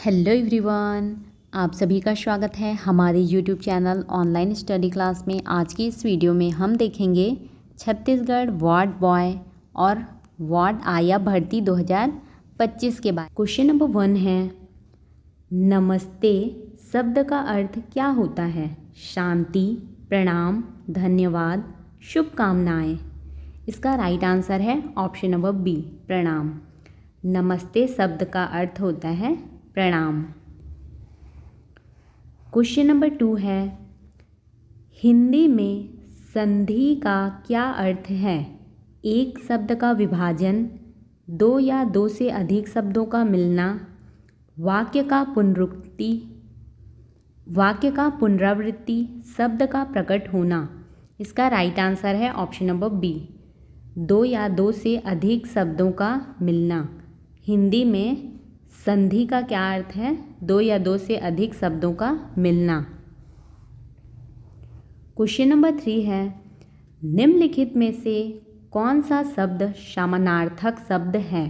Hello everyone, आप सभी का स्वागत है हमारे YouTube channel online study class में। आज की इस वीडियो में हम देखेंगे छत्तीसगढ़ वार्ड बॉय और वार्ड आया भर्ती 2025 के बाद। क्वेश्चन नंबर 1 है, नमस्ते शब्द का अर्थ क्या होता है? शांति, प्रणाम, धन्यवाद, शुभकामनाएं। इसका राइट आंसर है ऑप्शन नंबर बी, प्रणाम। नमस्ते शब्द का अर्थ होता है प्रणाम। क्वेश्चन नंबर 2 है, हिंदी में संधि का क्या अर्थ है? एक शब्द का विभाजन, दो या दो से अधिक शब्दों का मिलना, वाक्य का पुनरावृत्ति, शब्द का प्रकट होना। इसका राइट आंसर है ऑप्शन नंबर बी, दो या दो से अधिक शब्दों का मिलना। हिंदी में संधि का क्या अर्थ है? दो या दो से अधिक शब्दों का मिलना। क्वेश्चन नंबर 3 है, निम्नलिखित में से कौन सा शब्द समानार्थक शब्द है?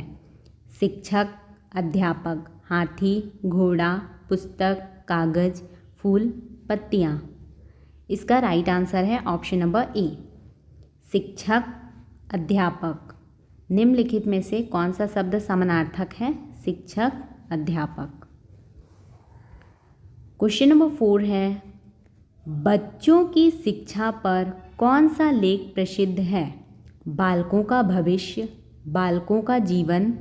शिक्षक, अध्यापक, हाथी, घोड़ा, पुस्तक, कागज, फूल, पत्तियाँ। इसका राइट आंसर है ऑप्शन नंबर ए, शिक्षक, अध्यापक। निम्नलिखित में से कौन सा शब्द समानार्थक है? शिक्षक, अध्यापक। क्वेश्चन नंबर 4 है, बच्चों की शिक्षा पर कौन सा लेख प्रसिद्ध है? बालकों का भविष्य, बालकों का जीवन,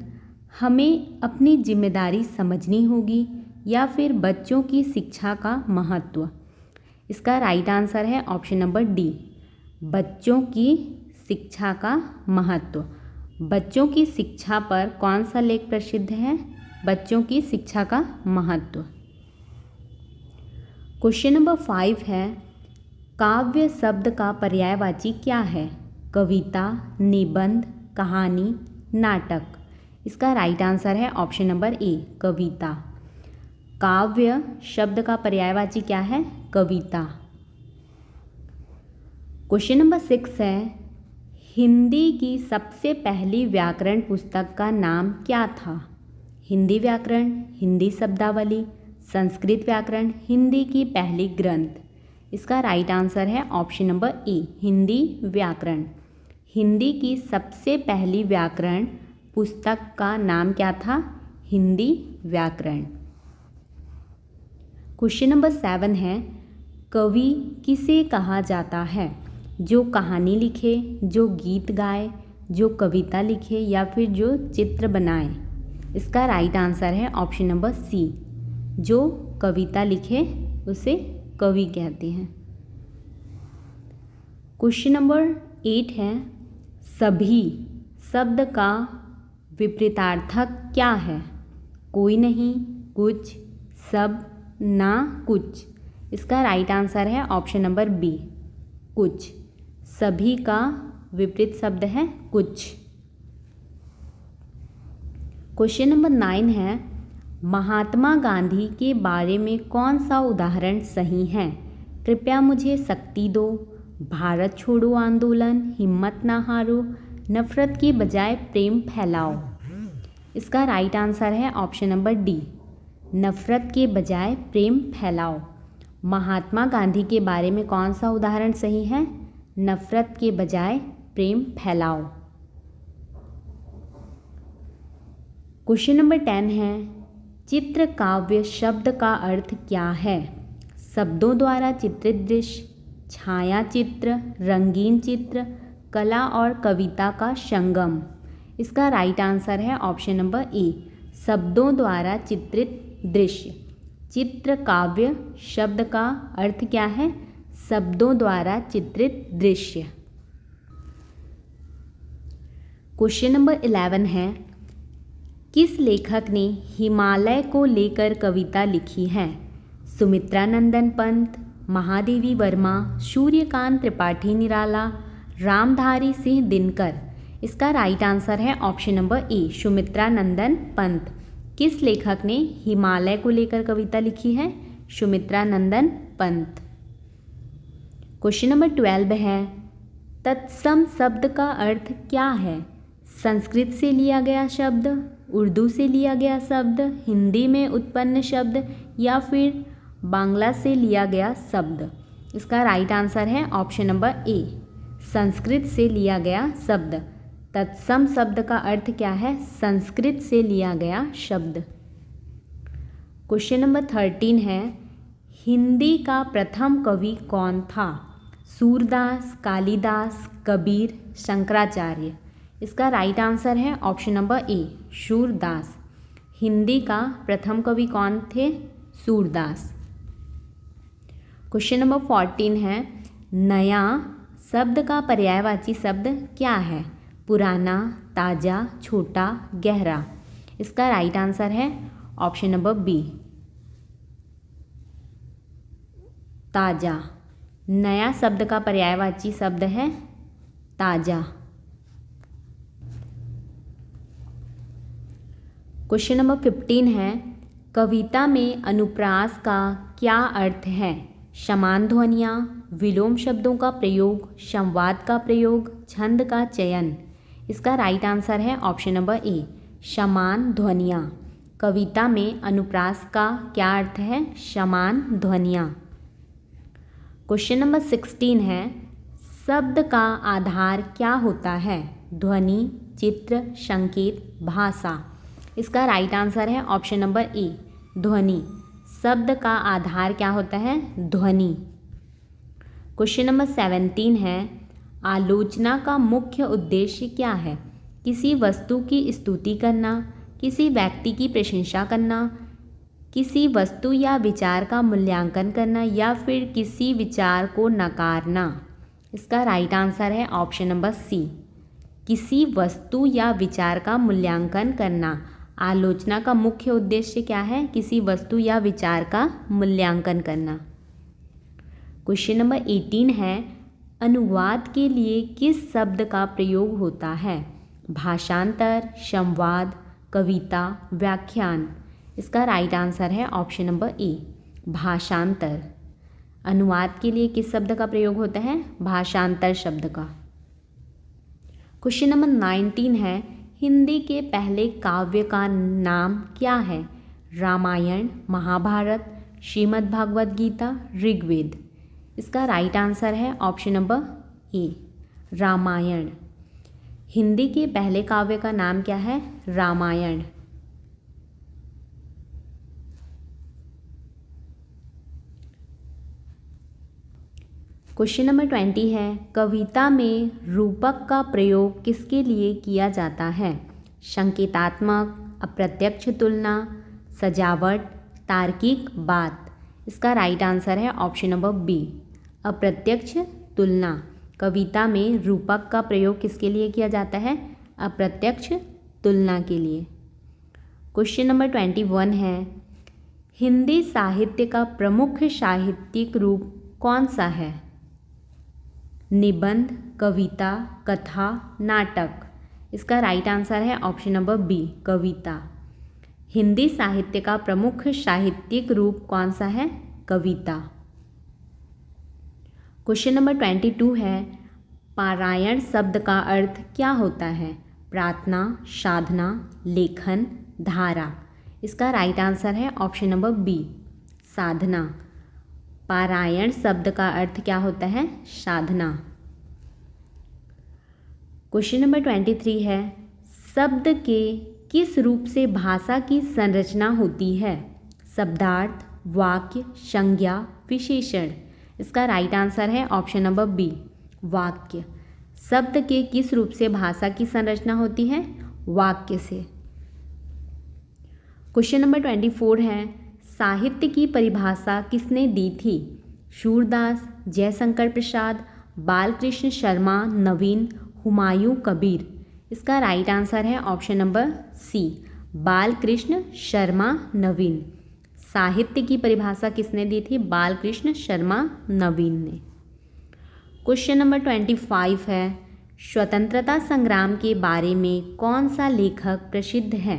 हमें अपनी जिम्मेदारी समझनी होगी, या फिर बच्चों की शिक्षा का महत्व। इसका राइट आंसर है ऑप्शन नंबर डी, बच्चों की शिक्षा का महत्व। बच्चों की शिक्षा पर कौन सा लेख प्रसिद्ध है? बच्चों की शिक्षा का महत्व। क्वेश्चन नंबर 5 है, काव्य शब्द का पर्यायवाची क्या है? कविता, निबंध, कहानी, नाटक। इसका राइट आंसर है ऑप्शन नंबर ए, कविता। काव्य शब्द का पर्यायवाची क्या है? कविता। क्वेश्चन नंबर 6 है, हिंदी की सबसे पहली व्याकरण पुस्तक का नाम क्या था? हिंदी व्याकरण, हिंदी शब्दावली, संस्कृत व्याकरण, हिंदी की पहली ग्रंथ। इसका राइट आंसर है ऑप्शन नंबर ए, हिंदी व्याकरण। हिंदी की सबसे पहली व्याकरण पुस्तक का नाम क्या था? हिंदी व्याकरण। क्वेश्चन नंबर 7 है, कवि किसे कहा जाता है? जो कहानी लिखे, जो गीत गाए, जो कविता लिखे, या फिर जो चित्र बनाए। इसका राइट आंसर है ऑप्शन नंबर सी, जो कविता लिखे उसे कवि कहते हैं। क्वेश्चन नंबर 8 है, सभी शब्द का विपरीतार्थक क्या है? कोई नहीं, कुछ, सब, ना, कुछ। इसका राइट आंसर है ऑप्शन नंबर बी, कुछ। सभी का विपरीत शब्द है कुछ। क्वेश्चन नंबर 9 है, महात्मा गांधी के बारे में कौन सा उदाहरण सही है? कृपया मुझे शक्ति दो, भारत छोड़ो आंदोलन, हिम्मत ना हारो, नफरत की बजाय प्रेम फैलाओ। इसका राइट आंसर है ऑप्शन नंबर डी, नफरत के बजाय प्रेम फैलाओ। महात्मा गांधी के बारे में कौन सा उदाहरण सही है? नफरत के बजाय प्रेम फैलाओ। क्वेश्चन नंबर 10 है, चित्र काव्य शब्द का अर्थ क्या है? शब्दों द्वारा चित्रित दृश्य, छाया चित्र, रंगीन चित्र, कला और कविता का संगम। इसका राइट आंसर है ऑप्शन नंबर ए, शब्दों द्वारा चित्रित दृश्य। चित्र काव्य शब्द का अर्थ क्या है? शब्दों द्वारा चित्रित दृश्य। क्वेश्चन नंबर 11 है, किस लेखक ने हिमालय को लेकर कविता लिखी है? सुमित्रा नंदन पंत, महादेवी वर्मा, सूर्यकांत त्रिपाठी निराला, रामधारी सिंह दिनकर। इसका राइट आंसर है ऑप्शन नंबर ए, सुमित्रा नंदन पंत। किस लेखक ने हिमालय को लेकर कविता लिखी है? सुमित्रा नंदन पंत। क्वेश्चन नंबर 12 है, तत्सम शब्द का अर्थ क्या है? संस्कृत से लिया गया शब्द, उर्दू से लिया गया शब्द, हिंदी में उत्पन्न शब्द या फिर बांग्ला से लिया गया शब्द? इसका राइट आंसर है ऑप्शन नंबर ए, संस्कृत से लिया गया शब्द। तत्सम शब्द का अर्थ क्या है? संस्कृत से लिया गया शब्द। क्वेश्चन नंबर 13 है, हिंदी का प्रथम कवि कौन था? सूरदास, कालिदास, कबीर, शंकराचार्य? इसका राइट आंसर है ऑप्शन नंबर ए, सूरदास। हिंदी का प्रथम कवि कौन थे? सूरदास। क्वेश्चन नंबर 14 है, नया शब्द का पर्यायवाची शब्द क्या है? पुराना, ताज़ा, छोटा, गहरा? इसका राइट आंसर है ऑप्शन नंबर बी, ताज़ा। नया शब्द का पर्यायवाची शब्द है ताज़ा। क्वेश्चन नंबर 15 है, कविता में अनुप्रास का क्या अर्थ है? समान ध्वनियाँ, विलोम शब्दों का प्रयोग, संवाद का प्रयोग, छंद का चयन? इसका राइट आंसर है ऑप्शन नंबर ए, समान ध्वनियाँ। कविता में अनुप्रास का क्या अर्थ है? समान ध्वनियाँ। क्वेश्चन नंबर 16 है, शब्द का आधार क्या होता है? ध्वनि, चित्र, संकेत, भाषा? इसका राइट आंसर है ऑप्शन नंबर ए, ध्वनि। शब्द का आधार क्या होता है? ध्वनि। क्वेश्चन नंबर 17 है, आलोचना का मुख्य उद्देश्य क्या है? किसी वस्तु की स्तुति करना, किसी व्यक्ति की प्रशंसा करना, किसी वस्तु या विचार का मूल्यांकन करना या फिर किसी विचार को नकारना? इसका राइट आंसर है ऑप्शन नंबर सी, किसी वस्तु या विचार का मूल्यांकन करना। आलोचना का मुख्य उद्देश्य क्या है? किसी वस्तु या विचार का मूल्यांकन करना। क्वेश्चन नंबर 18 है, अनुवाद के लिए किस शब्द का प्रयोग होता है? भाषांतर, संवाद, कविता, व्याख्यान? इसका राइट आंसर है ऑप्शन नंबर ए, भाषांतर। अनुवाद के लिए किस शब्द का प्रयोग होता है? भाषांतर शब्द का। क्वेश्चन नंबर 19 है, हिंदी के पहले काव्य का नाम क्या है? रामायण, महाभारत, श्रीमद् भागवत गीता, ऋग्वेद? इसका राइट आंसर है option number A, Ramayana. Hindi के पहले काव्य का नाम क्या है? रामायण। क्वेश्चन नंबर 20 है, कविता में रूपक का प्रयोग किसके लिए किया जाता है? संकेतात्मक, अप्रत्यक्ष तुलना, सजावट, तार्किक बात? इसका राइट आंसर है ऑप्शन नंबर बी, अप्रत्यक्ष तुलना। कविता में रूपक का प्रयोग किसके लिए किया जाता है? अप्रत्यक्ष तुलना के लिए। क्वेश्चन नंबर 21 है, हिंदी साहित्य का प्रमुख साहित्यिक रूप कौन सा है? निबंध, कविता, कथा, नाटक? इसका राइट आंसर है ऑप्शन नंबर बी, कविता। हिंदी साहित्य का प्रमुख साहित्यिक रूप कौन सा है? कविता। क्वेश्चन नंबर 22 है, पारायण शब्द का अर्थ क्या होता है? प्रार्थना, साधना, लेखन, धारा? इसका राइट आंसर है ऑप्शन नंबर बी, साधना। पारायण शब्द का अर्थ क्या होता है? साधना। क्वेश्चन नंबर 23 है, शब्द के किस रूप से भाषा की संरचना होती है? शब्दार्थ, वाक्य, संज्ञा, विशेषण? इसका राइट आंसर है ऑप्शन नंबर बी, वाक्य। शब्द के किस रूप से भाषा की संरचना होती है? वाक्य से। क्वेश्चन नंबर 24 है, साहित्य की परिभाषा किसने दी थी? सूरदास, जयशंकर प्रसाद, बालकृष्ण शर्मा, नवीन, हुमायूं कबीर? इसका राइट आंसर है option number C, Balkrishna Sharma, Naveen. साहित्य की परिभाषा किसने दी थी? बालकृष्ण शर्मा, नवीन ने। क्वेश्चन नंबर 25 है, स्वतंत्रता संग्राम के बारे में कौन सा लेखक प्रसिद्ध है?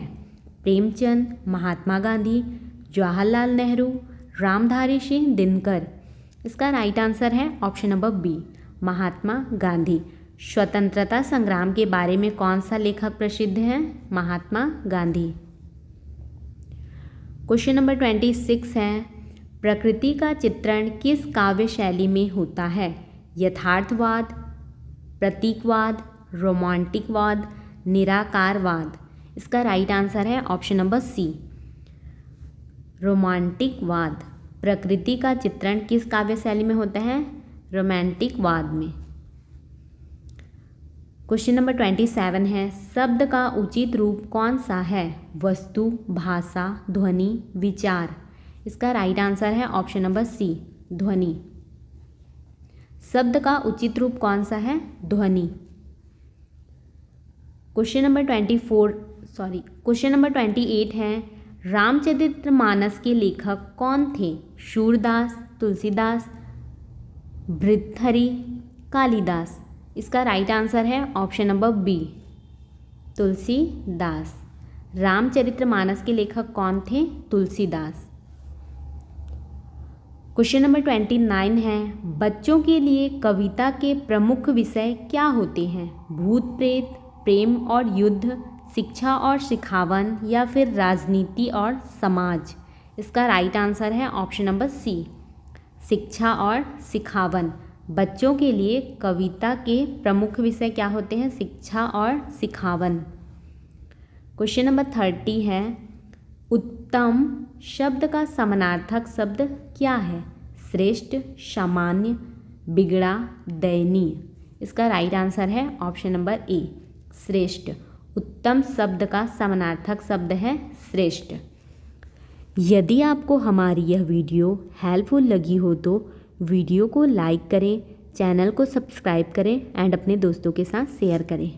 प्रेमचंद, महात्मा गांधी, जवाहरलाल नेहरू, रामधारी सिंह दिनकर? इसका राइट आंसर है option number B, Mahatma Gandhi. स्वतंत्रता संग्राम के बारे में कौन सा लेखक प्रसिद्ध है? महात्मा गांधी। क्वेश्चन नंबर 26 है, प्रकृति का चित्रण किस काव्य शैली में होता है? यथार्थवाद, प्रतीकवाद, रोमांटिकवाद, निराकारवाद। इसका राइट आंसर है ऑप्शन नंबर सी, रोमांटिकवाद। प्रकृति का चित्रण किस काव्य शैली में होता है? रोमांटिकवाद में। क्वेश्चन नंबर 27 है, शब्द का उचित रूप कौन सा है? वस्तु, भाषा, ध्वनि, विचार। इसका राइट आंसर है ऑप्शन नंबर सी, ध्वनि। शब्द का उचित रूप कौन सा है? ध्वनि। क्वेश्चन नंबर 28 है, रामचरितमानस के लेखक कौन थे? सूरदास, तुलसीदास, भर्तृहरि, कालिदास। इसका राइट आंसर है option number B, Tulsidas. Ramcharitmanas के लेखक कौन थे? तुलसीदास। क्वेश्चन नंबर 29 है, बच्चों के लिए कविता के प्रमुख विषय क्या होते हैं? भूत प्रेत, प्रेम और युद्ध, शिक्षा और सिखावन, या फिर राजनीति और समाज। इसका राइट आंसर है ऑप्शन नंबर सी, शिक्षा और सिखावन। बच्चों के लिए कविता के प्रमुख विषय क्या होते हैं? शिक्षा और सिखावन। क्वेश्चन नंबर 30 है, उत्तम शब्द का समानार्थक शब्द क्या है? श्रेष्ठ, सामान्य, बिगड़ा, दयनीय। इसका राइट आंसर है ऑप्शन नंबर ए, श्रेष्ठ। उत्तम शब्द का समानार्थक शब्द है श्रेष्ठ। यदि आपको हमारी यह वीडियो हेल्पफुल लगी हो तो वीडियो को लाइक करें, चैनल को सब्सक्राइब करें एंड अपने दोस्तों के साथ शेयर करें।